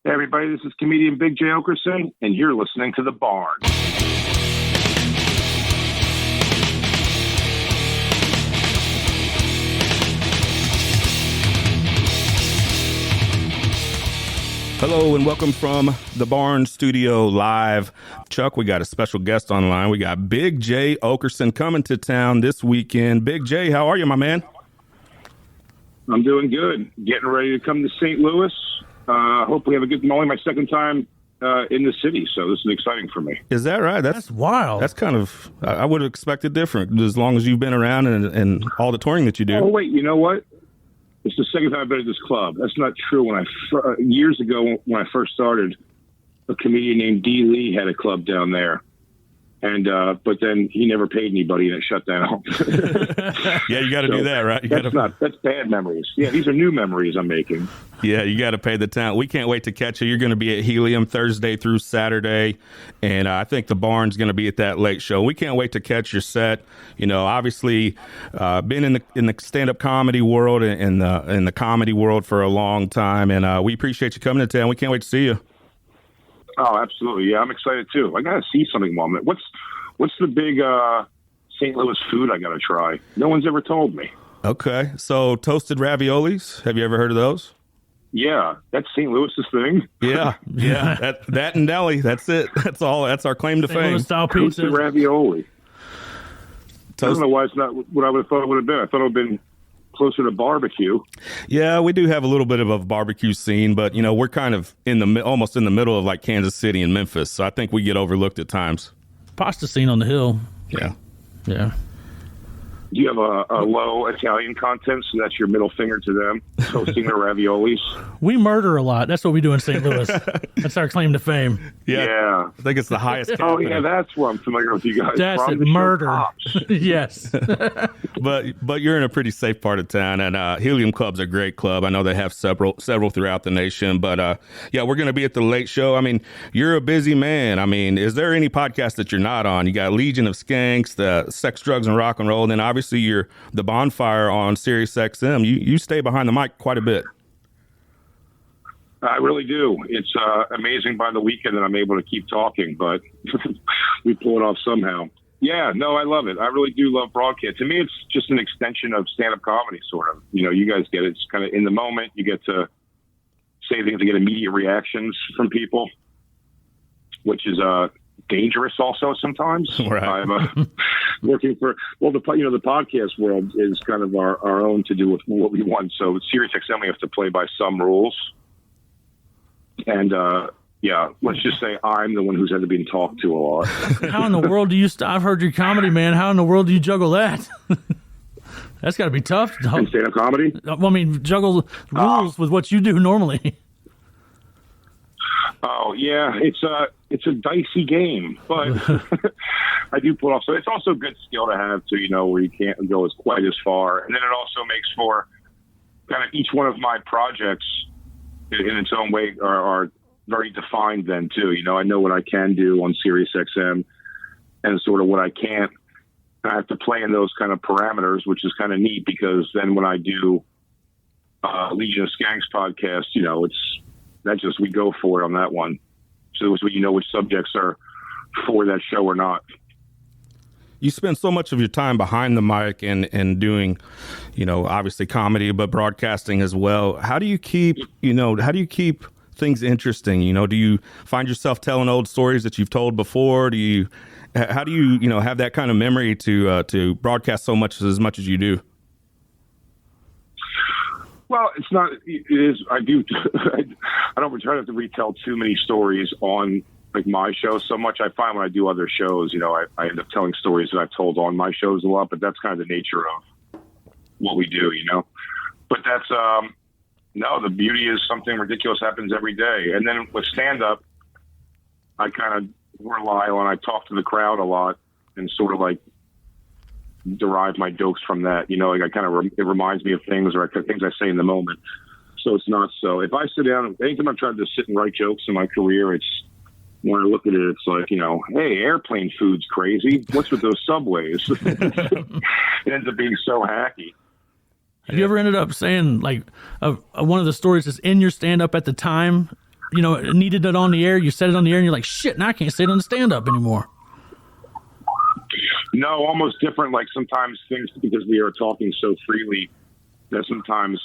Hey everybody, this is comedian Big Jay Oakerson, and you're listening to The Barn. Hello and welcome from the Barn Studio Live. Chuck, we got a special guest online. We got Big Jay Oakerson coming to town this weekend. Big Jay, how are you, my man? I'm doing good. Getting ready to come to St. Louis. Hope we have a good, only my second time in the city, so this is exciting for me. Is that right? That's wild. That's kind of, I would have expected different as long as you've been around and all the touring that you do. Oh, wait, you know what? It's the second time I've been at this club. That's not true. Years ago, when I first started, a comedian named D. Lee had a club down there. And but then he never paid anybody and it shut down. Yeah, you got to do that, right? That's bad memories. Yeah, these are new memories I'm making. Yeah, you got to pay the town. We can't wait to catch you. You're going to be at Helium Thursday through Saturday, and I think the Barn's going to be at that late show. We can't wait to catch your set. You know, obviously, been in the stand-up comedy world and in the comedy world for a long time, and we appreciate you coming to town. We can't wait to see you. Oh, absolutely. Yeah, I'm excited too. I got to see something, Mom. What's the big St. Louis food I got to try? No one's ever told me. Okay. So toasted raviolis. Have you ever heard of those? Yeah. That's St. Louis's thing. Yeah. That and deli. That's it. That's all. That's our claim to St. fame. Louis style pizza. Toasted ravioli. I don't know why it's not what I would have thought it would have been. I thought it would have been closer to barbecue. Yeah, we do have a little bit of a barbecue scene, but you know, we're kind of almost in the middle of like Kansas City and Memphis, so I think we get overlooked at times. Pasta scene on the hill. Yeah. Do you have a low Italian content, so that's your middle finger to them, toasting their raviolis? We murder a lot. That's what we do in St. Louis. That's our claim to fame. Yeah. I think it's the highest. Oh, yeah, that's where I'm familiar with you guys. That's it, murder. Yes. But you're in a pretty safe part of town, and Helium Club's a great club. I know they have several throughout the nation, but yeah, we're going to be at the late show. I mean, you're a busy man. I mean, is there any podcast that you're not on? You got Legion of Skanks, the Sex, Drugs, and Rock and Roll, and then obviously you're the Bonfire on Sirius XM. You stay behind the mic quite a bit. I really do. It's amazing by the weekend that I'm able to keep talking, but we pull it off somehow. Yeah, no, I love it. I really do love broadcast. To me, it's just an extension of stand-up comedy, sort of. You know, you guys get it. It's kind of in the moment. You get to say things to get immediate reactions from people, which is dangerous also sometimes. Right. I'm working for, the podcast world is kind of our own to do with what we want. So Sirius XM, we have to play by some rules. And, yeah, let's just say I'm the one who's had to be talked to a lot. How in the world do you I've heard your comedy, man. How in the world do you juggle that? That's got to be tough. In stand-up comedy? Well, I mean, juggle rules with what you do normally. Oh, yeah, it's a dicey game, but I do pull it off. So it's also a good skill to have to, where you can't go as quite as far. And then it also makes for kind of each one of my projects in its own way are very defined then too. I know what I can do on Sirius XM and sort of what I can't. I have to play in those kind of parameters, which is kind of neat because then when I do Legion of Skanks podcast, we go for it on that one. So which subjects are for that show or not. You spend so much of your time behind the mic and doing, obviously comedy, but broadcasting as well. How do you keep things interesting? Do you find yourself telling old stories that you've told before? How do you have that kind of memory to broadcast as much as you do? Well, it's not. It is. I do. I don't try not to retell too many stories on like my show so much. I find when I do other shows, I end up telling stories that I've told on my shows a lot. But that's kind of the nature of what we do, But that's no. The beauty is something ridiculous happens every day. And then with stand up, I kind of rely on. I talk to the crowd a lot and sort of like derive my jokes from that. It reminds me of things or things I say in the moment. So it's not so. If I sit down, anytime I've tried to sit and write jokes in my career, it's when I look at it, it's like, hey, airplane food's crazy. What's with those subways? It ends up being so hacky. Have you ever ended up saying like one of the stories that's in your stand up at the time needed it on the air, you said it on the air, and you're like, shit, now I can't say it on the stand-up anymore? No, almost different. Like sometimes things, because we are talking so freely, that sometimes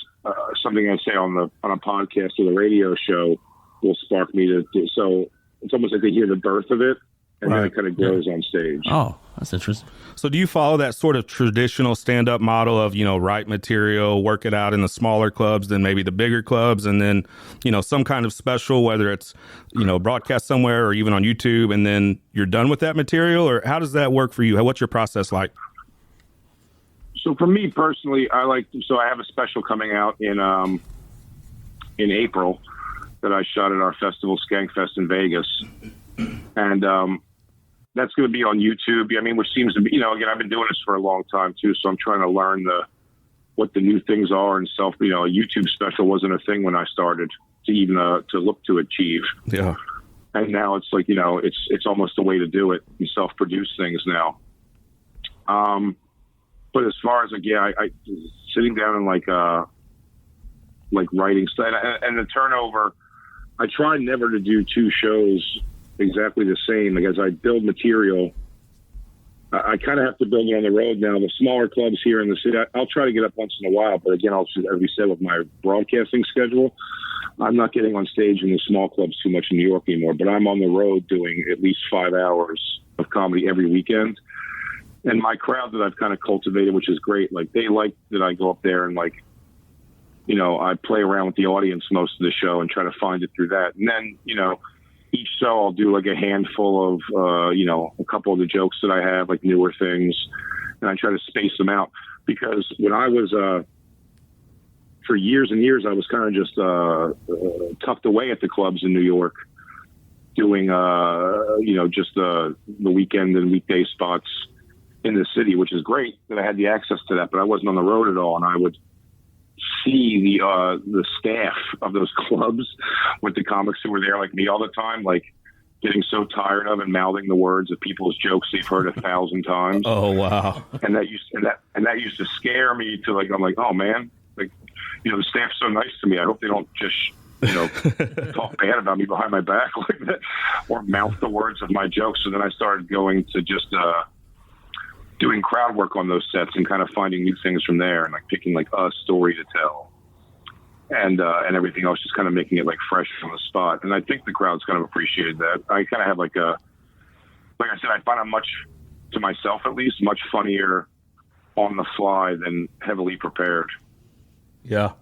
something I say on a podcast or the radio show will spark me to. So it's almost like they hear the birth of it, and then it kind of grows on stage. Oh, that's interesting. So do you follow that sort of traditional stand-up model of, write material, work it out in the smaller clubs, then maybe the bigger clubs, and then, some kind of special, whether it's, broadcast somewhere or even on YouTube, and then you're done with that material? Or how does that work for you? What's your process like? So for me personally, I have a special coming out in April that I shot at our festival, Skankfest in Vegas. And that's going to be on YouTube. I mean, which seems to be, again, I've been doing this for a long time too, so I'm trying to learn what the new things are and a YouTube special wasn't a thing when I started to even to look to achieve. Yeah. And now it's like, it's almost a way to do it. You self-produce things now. But as far as I sitting down and writing stuff and the turnover, I try never to do two shows exactly the same. Like as I build material, I kind of have to build it on the road now. The smaller clubs here in the city, I'll try to get up once in a while, but again, as we said, with my broadcasting schedule, I'm not getting on stage in the small clubs too much in New York anymore, but I'm on the road doing at least 5 hours of comedy every weekend. And my crowd that I've kind of cultivated, which is great, like they like that I go up there and I play around with the audience most of the show and try to find it through that. And then, each show I'll do like a handful of, a couple of the jokes that I have, like newer things, and I try to space them out. Because when I was, for years and years, I was kind of just tucked away at the clubs in New York doing, just the weekend and weekday spots in the city, which is great that I had the access to that, but I wasn't on the road at all. And I would see the staff of those clubs with the comics who were there like me all the time, like getting so tired of and mouthing the words of people's jokes they've heard 1,000 times. Oh, wow. And that used to scare me to I'm like, oh man, the staff's so nice to me. I hope they don't just, talk bad about me behind my back like that or mouth the words of my jokes. So then I started going to just, doing crowd work on those sets and kind of finding new things from there and picking a story to tell and everything else, just kind of making it fresh on the spot. And I think the crowd's kind of appreciated that. I kind of have like I said, I find I'm to myself at least, much funnier on the fly than heavily prepared. Yeah.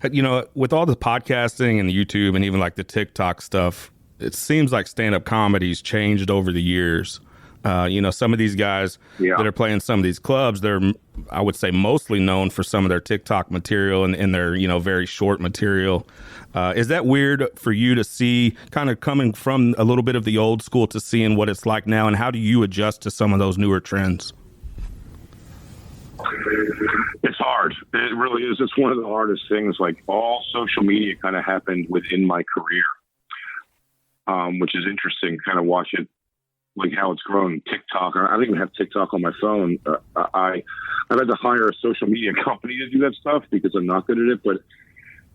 With all the podcasting and the YouTube and even the TikTok stuff, it seems like stand-up comedy's changed over the years. Some of these guys that are playing some of these clubs, they're, I would say, mostly known for some of their TikTok material and their, very short material. Is that weird for you to see, kind of coming from a little bit of the old school to seeing what it's like now? And how do you adjust to some of those newer trends? It's hard. It really is. It's one of the hardest things. All social media kind of happened within my career, which is interesting. Kind of watch it. How it's grown. TikTok. I don't even have TikTok on my phone. I've had to hire a social media company to do that stuff because I'm not good at it. But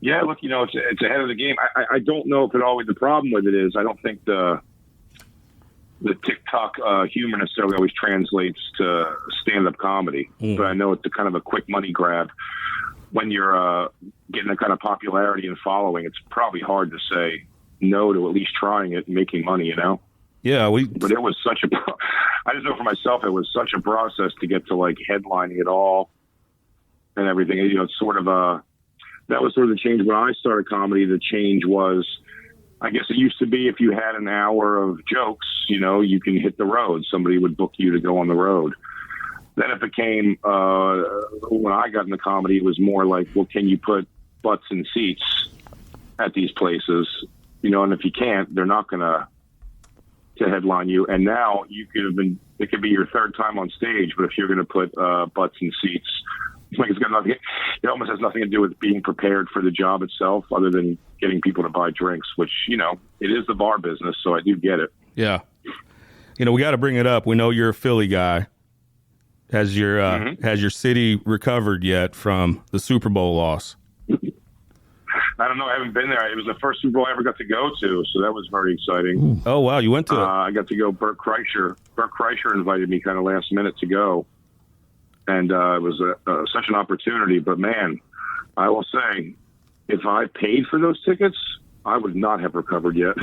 yeah, look, it's ahead of the game. I don't know if it always, the problem with it is I don't think the TikTok humor necessarily always translates to stand-up comedy. But I know it's a kind of a quick money grab. When you're getting that kind of popularity and following, it's probably hard to say no to at least trying it and making money, Yeah, but it was I just know for myself, it was such a process to get to headlining it all and everything. It's sort of that was sort of the change when I started comedy. The change was, I guess it used to be if you had an hour of jokes, you can hit the road. Somebody would book you to go on the road. Then it became, when I got into comedy, it was more well, can you put butts in seats at these places? And if you can't, they're not going to headline you. And now it could be your third time on stage, but if you're going to put butts in seats, it's got nothing, it almost has nothing to do with being prepared for the job itself other than getting people to buy drinks, which, it is the bar business. So I do get it. Yeah. We got to bring it up. We know you're a Philly guy. Has your city recovered yet from the Super Bowl loss? I don't know. I haven't been there. It was the first Super Bowl I ever got to go to, so that was very exciting. Oh, wow. You went to it? I got to go. Burt Kreischer invited me kind of last minute to go. And it was such an opportunity. But, man, I will say, if I paid for those tickets, I would not have recovered yet.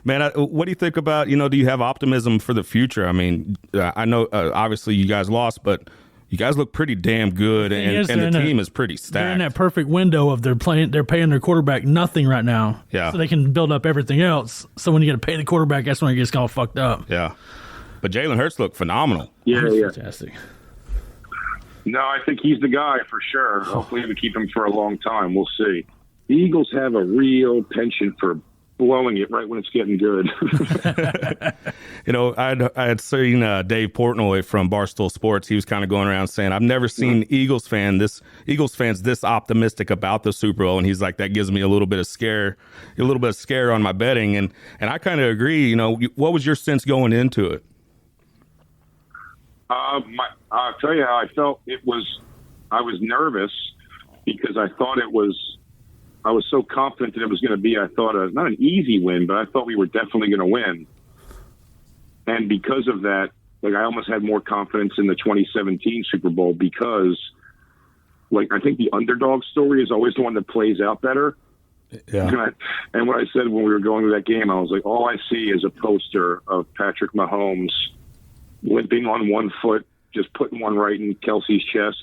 Man, what do you think about, do you have optimism for the future? I mean, I know obviously you guys lost, but you guys look pretty damn good, and the team is pretty stacked. They're in that perfect window of they're paying their quarterback nothing right now. Yeah. So they can build up everything else. So when you got to pay the quarterback, that's when it gets all fucked up. Yeah. But Jalen Hurts looked phenomenal. Yeah. Fantastic. No, I think he's the guy for sure. Hopefully we keep him for a long time. We'll see. The Eagles have a real penchant for blowing it right when it's getting good. I had seen Dave Portnoy from Barstool Sports. He was kind of going around saying, I've never seen Eagles fans this optimistic about the Super Bowl. And he's like, that gives me a little bit of scare on my betting. And I kind of agree. What was your sense going into it? I'll tell you how I felt. I was nervous because I thought I was so confident that it was going to be, I thought, not an easy win, but I thought we were definitely going to win. And because of that, I almost had more confidence in the 2017 Super Bowl because, I think the underdog story is always the one that plays out better. Yeah. And what I said when we were going to that game, I was like, all I see is a poster of Patrick Mahomes limping on one foot, just putting one right in Kelsey's chest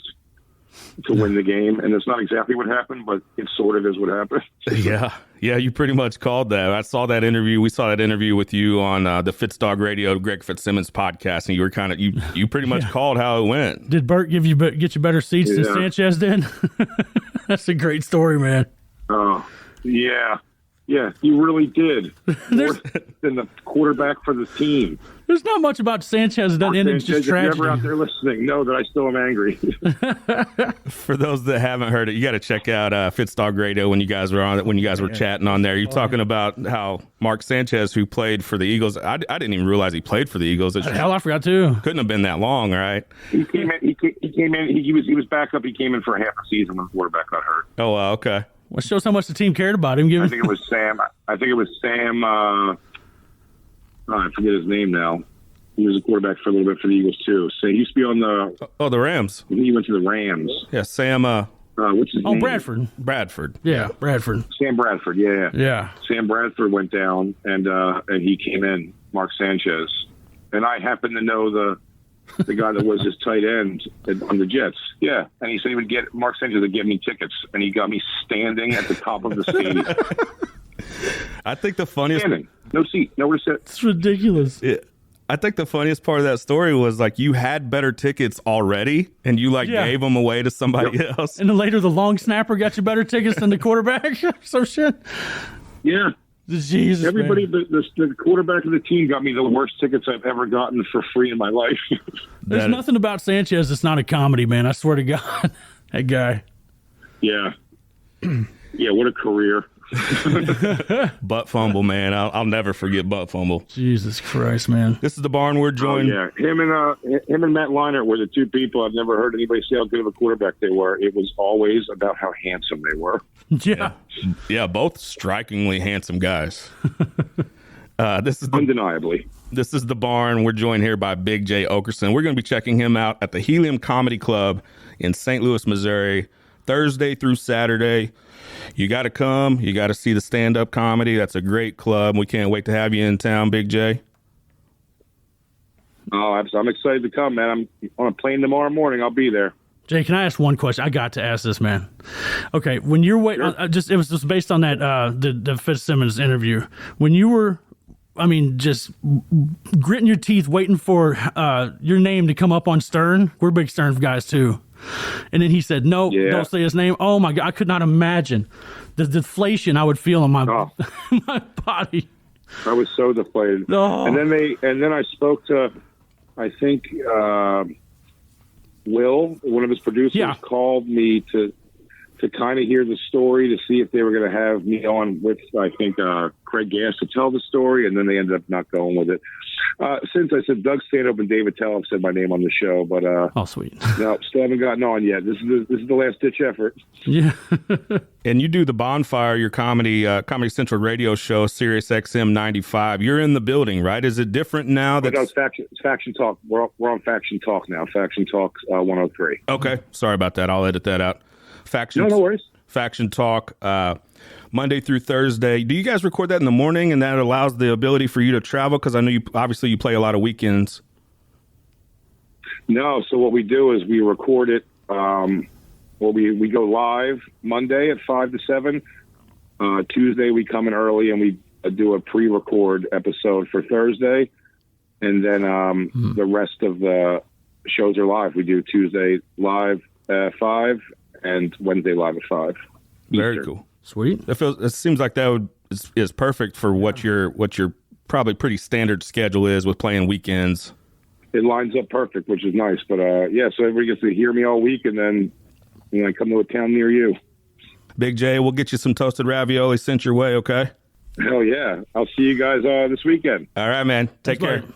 to win the game. And it's not exactly what happened, but it sort of is what happened. Yeah, you pretty much called that. I saw that interview. We saw that interview with you on the Fitzdog Radio, Greg Fitzsimmons podcast, and you were kind of you pretty much called how it went. Did Burt get you better seats than Sanchez did? That's a great story, man. Oh, yeah. Yeah, you really did. More than the quarterback for the team. There's not much about Sanchez that ended just tragedy. If you're ever out there listening, know that I still am angry. For those that haven't heard it, you got to check out Fitzdog Radio when you guys were on it. When you guys were chatting on there, you're talking about how Mark Sanchez, who played for the Eagles, I didn't even realize he played for the Eagles. Hell, I forgot too. Couldn't have been that long, right? He came in. He was back up. He came in for a half a season when the quarterback got hurt. Oh, okay. Well, it shows how much the team cared about him. I think it was Sam. I forget his name now. He was a quarterback for a little bit for the Eagles too. So he used to be on the Rams. He went to the Rams. Yeah, Sam. What's his name? Bradford. Yeah, Bradford. Sam Bradford. Yeah. Sam Bradford went down, and he came in. Mark Sanchez, and I happen to know the guy that was his tight end on the Jets. Yeah. And he said he would get Mark Sanchez to get me tickets, and he got me standing at the top of the stadium. I think the funniest... Standing. No seat. Nowhere to sit. It's ridiculous. Yeah. I think the funniest part of that story was you had better tickets already, and you gave them away to somebody else. And then later the long snapper got you better tickets than the quarterback. So shit. Yeah. Jesus, everybody, the quarterback of the team got me the worst tickets I've ever gotten for free in my life. There's nothing about Sanchez that's not a comedy, man. I swear to God, that guy. Yeah, what a career. Butt fumble, man. I'll never forget butt fumble. Jesus Christ, man. This is the barn we're joined. Oh, yeah, him and Matt Leinart were the two people I've never heard anybody say how good of a quarterback they were. It was always about how handsome they were. Yeah, both strikingly handsome guys. Undeniably. This is the barn. We're joined here by Big Jay Oakerson. We're going to be checking him out at the Helium Comedy Club in St. Louis, Missouri, Thursday through Saturday. You got to come. You got to see the stand-up comedy. That's a great club. We can't wait to have you in town, Big Jay. Oh, I'm excited to come, man. I'm on a plane tomorrow morning. I'll be there. Jay, can I ask one question? I got to ask this, man. Okay, when you're waiting, it was just based on that the Fitzsimmons interview. When you were, just gritting your teeth, waiting for your name to come up on Stern. We're big Stern guys too. And then he said, "No, don't say his name." Oh my God, I could not imagine the deflation I would feel in my my body. I was so deflated. Oh. And then I spoke to, I think, Will, one of his producers, called me to to kind of hear the story, to see if they were going to have me on with, I think, Craig Gass to tell the story, and then they ended up not going with it. Since I said Doug Stanhope and Dave Attell have said my name on the show, but oh, sweet. No, still haven't gotten on yet. This is the last ditch effort. Yeah. And you do the Bonfire, your Comedy Central radio show, Sirius XM 95. You're in the building, right? Is it different now? No, it's Faction Talk. We're on Faction Talk now. Faction Talk 103. Okay, sorry about that. I'll edit that out. No worries. Faction Talk, Monday through Thursday. Do you guys record that in the morning, and that allows the ability for you to travel? Because I know you play a lot of weekends. No, so what we do is we record it. We go live Monday at 5 to 7. Tuesday we come in early and we do a pre-record episode for Thursday, and then the rest of the shows are live. We do Tuesday live at 5 and Wednesday live at 5. Very Eastern. cool. Sweet. It seems like that is perfect for what your probably pretty standard schedule is with playing weekends. It lines up perfect, which is nice. But so everybody gets to hear me all week, and then I come to a town near you. Big J, we'll get you some toasted ravioli sent your way, okay? Hell yeah. I'll see you guys this weekend. All right, man. Take care. Bye.